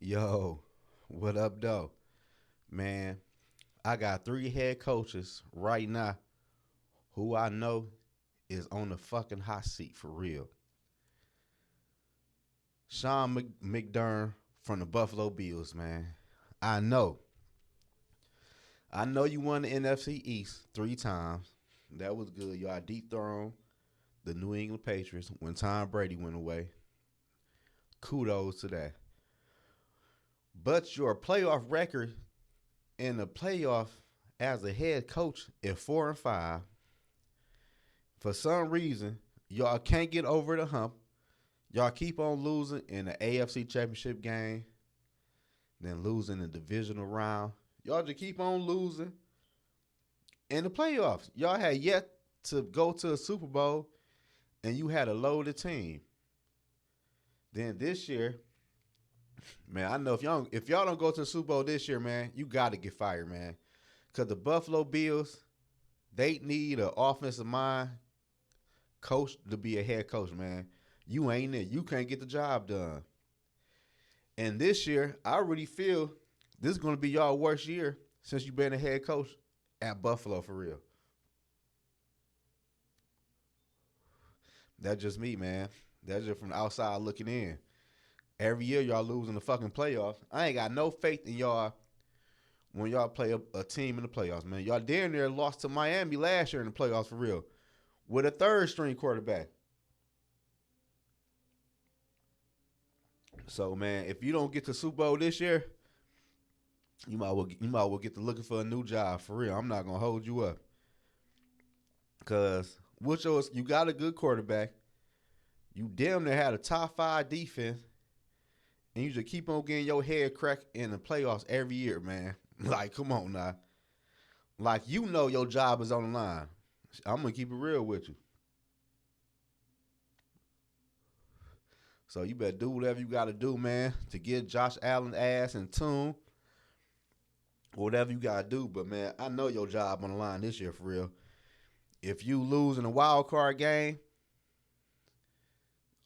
Yo, what up, though? Man, I got three head coaches right now who I know is on the fucking hot seat for real. Sean McDermott from the Buffalo Bills, man. I know. I know you won the NFC East 3 times. That was good. Y'all dethroned the New England Patriots when Tom Brady went away. Kudos to that. But your playoff record in the playoff as a head coach at 4-5, for some reason, y'all can't get over the hump. Y'all keep on losing in the AFC Championship game, then losing the divisional round. Y'all just keep on losing in the playoffs. Y'all had yet to go to a Super Bowl, and you had a loaded team. Then this year, man, I know if y'all don't go to the Super Bowl this year, man, you got to get fired, man. Because the Buffalo Bills, they need an offensive mind coach to be a head coach, man. You ain't it. You can't get the job done. And this year, I really feel this is going to be y'all worst year since you've been a head coach at Buffalo for real. That's just me, man. That's just from the outside looking in. Every year y'all losing the fucking playoffs. I ain't got no faith in y'all when y'all play a team in the playoffs, man. Y'all damn near lost to Miami last year in the playoffs for real with a third string quarterback. So man, if you don't get to Super Bowl this year, you might well get to looking for a new job for real. I'm not gonna hold you up, cause with yours you got a good quarterback. You damn near had a top 5 defense, and you just keep on getting your head cracked in the playoffs every year, man. Like, come on now. Like, you know your job is on the line. I'm gonna keep it real with you. So you better do whatever you gotta do, man, to get Josh Allen's ass in tune. Whatever you gotta do, but man, I know your job on the line this year for real. If you lose in a wild card game,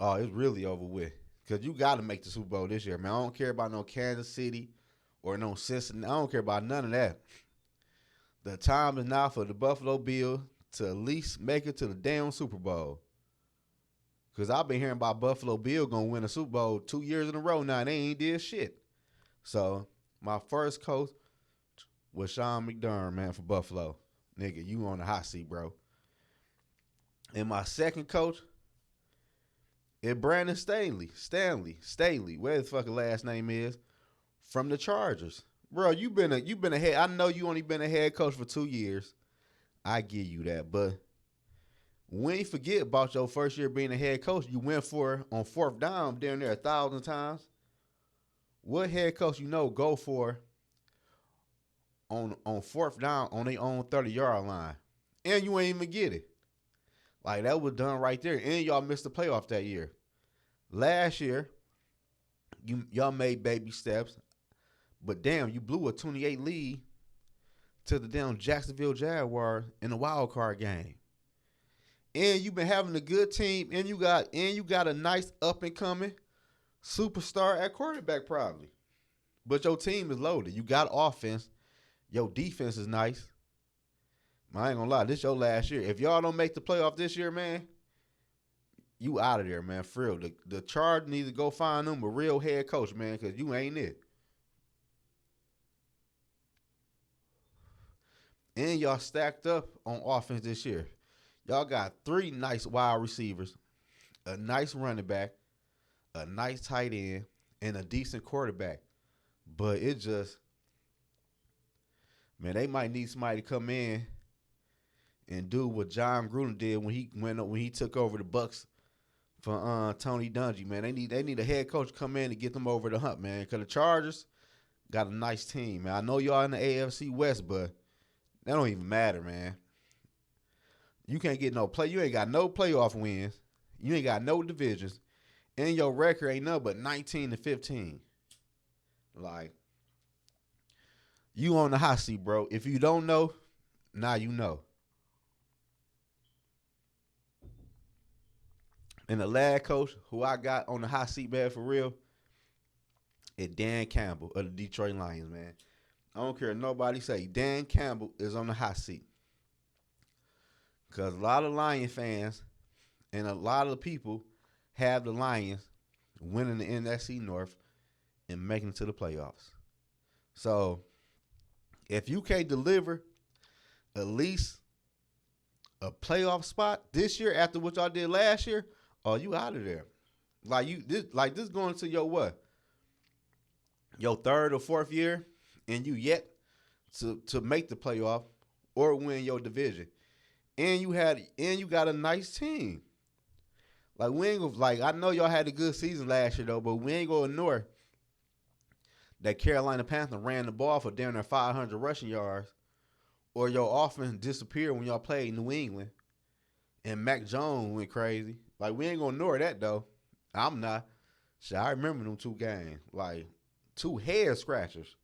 oh, it's really over with. Cause you gotta make the Super Bowl this year, man. I don't care about no Kansas City or no Cincinnati. I don't care about none of that. The time is now for the Buffalo Bills to at least make it to the damn Super Bowl. Cause I've been hearing about Buffalo Bill gonna win a Super Bowl 2 years in a row now. They ain't did shit. So my first coach was Sean McDermott, man, for Buffalo. Nigga, you on the hot seat, bro. And my second coach is Brandon Staley, where the fucking last name is, from the Chargers. Bro, you been a head. I know you only been a head coach for 2 years. I give you that, but we ain't forget about your first year being a head coach. You went for on fourth down down there 1,000 times. What head coach you know go for on fourth down on their own 30-yard line, and you ain't even get it? Like, that was done right there, and y'all missed the playoff that year. Last year, y'all made baby steps, but damn, you blew a 28 lead to the damn Jacksonville Jaguars in the wild card game. And you've been having a good team, and you got a nice up and coming superstar at quarterback probably. But your team is loaded. You got offense. Your defense is nice. I ain't gonna lie, this your last year. If y'all don't make the playoff this year, man, you out of there, man. For real. The Charge needs to go find them a real head coach, man, because you ain't it. And y'all stacked up on offense this year. Y'all got 3 nice wide receivers, a nice running back, a nice tight end, and a decent quarterback. But it just, man, they might need somebody to come in and do what John Gruden did when he took over the Bucks for Tony Dungy. Man, they need a head coach to come in to get them over the hump, man. Cause the Chargers got a nice team, man. I know y'all in the AFC West, but that don't even matter, man. You can't get no play. You ain't got no playoff wins. You ain't got no divisions, and your record ain't nothing but 19-15. Like, you on the hot seat, bro. If you don't know, now you know. And the last coach who I got on the hot seat, man, for real, It's Dan Campbell of the Detroit Lions, man. I don't care what nobody say. Dan Campbell is on the hot seat. Because a lot of Lion fans and a lot of people have the Lions winning the NFC North and making it to the playoffs. So if you can't deliver at least a playoff spot this year after what y'all did last year, oh, you out of there. Like this going to your what? Your third or fourth year, and you yet to make the playoff or win your division. And you got a nice team. Like we ain't like I know y'all had a good season last year though, but we ain't gonna ignore that Carolina Panther ran the ball for damn near 500 rushing yards, or your offense disappeared when y'all played New England, and Mac Jones went crazy. Like we ain't gonna ignore that though. I'm not. Shit, I remember them two games, like two head scratchers.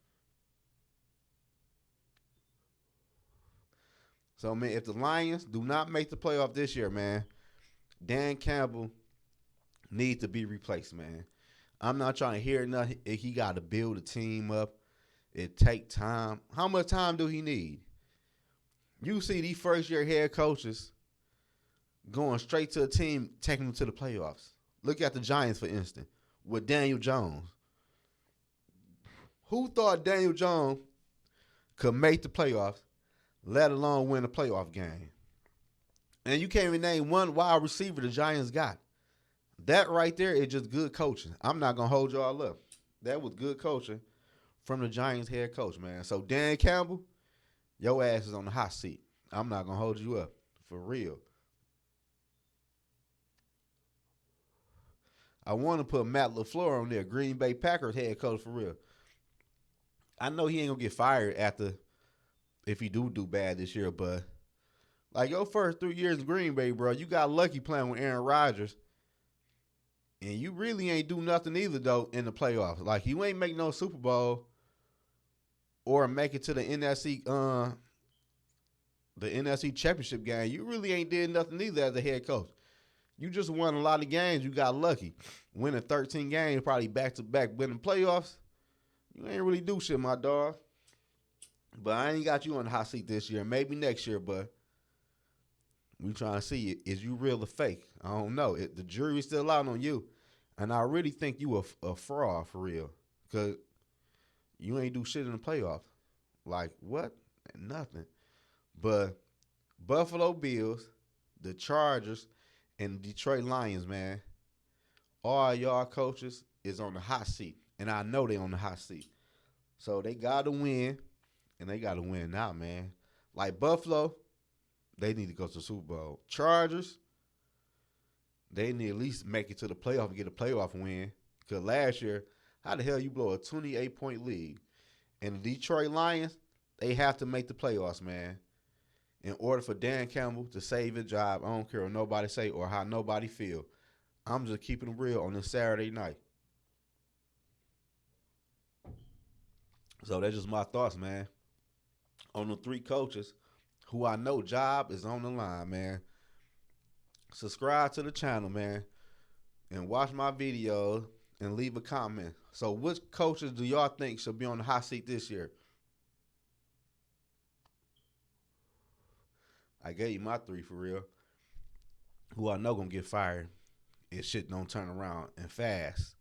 So man, if the Lions do not make the playoff this year, man, Dan Campbell needs to be replaced, man. I'm not trying to hear nothing. He got to build a team up. It take time. How much time do he need? You see these first year head coaches going straight to a team, taking them to the playoffs. Look at the Giants, for instance, with Daniel Jones. Who thought Daniel Jones could make the playoffs, let alone win a playoff game? And you can't even name one wide receiver the Giants got. That right there is just good coaching. I'm not going to hold y'all up. That was good coaching from the Giants head coach, man. So Dan Campbell, your ass is on the hot seat. I'm not going to hold you up. For real. I want to put Matt LaFleur on there, Green Bay Packers head coach, for real. I know he ain't going to get fired after if he do bad this year, but like your first 3 years in Green Bay, bro, you got lucky playing with Aaron Rodgers. And you really ain't do nothing either, though, in the playoffs. Like, you ain't make no Super Bowl or make it to the NFC Championship game. You really ain't did nothing either as a head coach. You just won a lot of games. You got lucky. Winning 13 games, probably back-to-back winning playoffs. You ain't really do shit, my dog. But I ain't got you on the hot seat this year. Maybe next year, but we trying to see it. Is you real or fake? I don't know. The jury's still out on you. And I really think you a fraud for real. Because you ain't do shit in the playoffs. Like, what? Nothing. But Buffalo Bills, the Chargers, and the Detroit Lions, man, all y'all coaches is on the hot seat. And I know they on the hot seat. So they got to win. And they got to win now, man. Like Buffalo, they need to go to the Super Bowl. Chargers, they need at least make it to the playoff and get a playoff win. Because last year, how the hell you blow a 28-point lead? And the Detroit Lions, they have to make the playoffs, man. In order for Dan Campbell to save his job, I don't care what nobody say or how nobody feel. I'm just keeping it real on this Saturday night. So that's just my thoughts, man. On the three coaches who I know job is on the line, man. Subscribe to the channel, man, and watch my videos and leave a comment. So which coaches do y'all think should be on the hot seat this year? I gave you my three for real. Who I know gonna get fired if shit don't turn around and fast.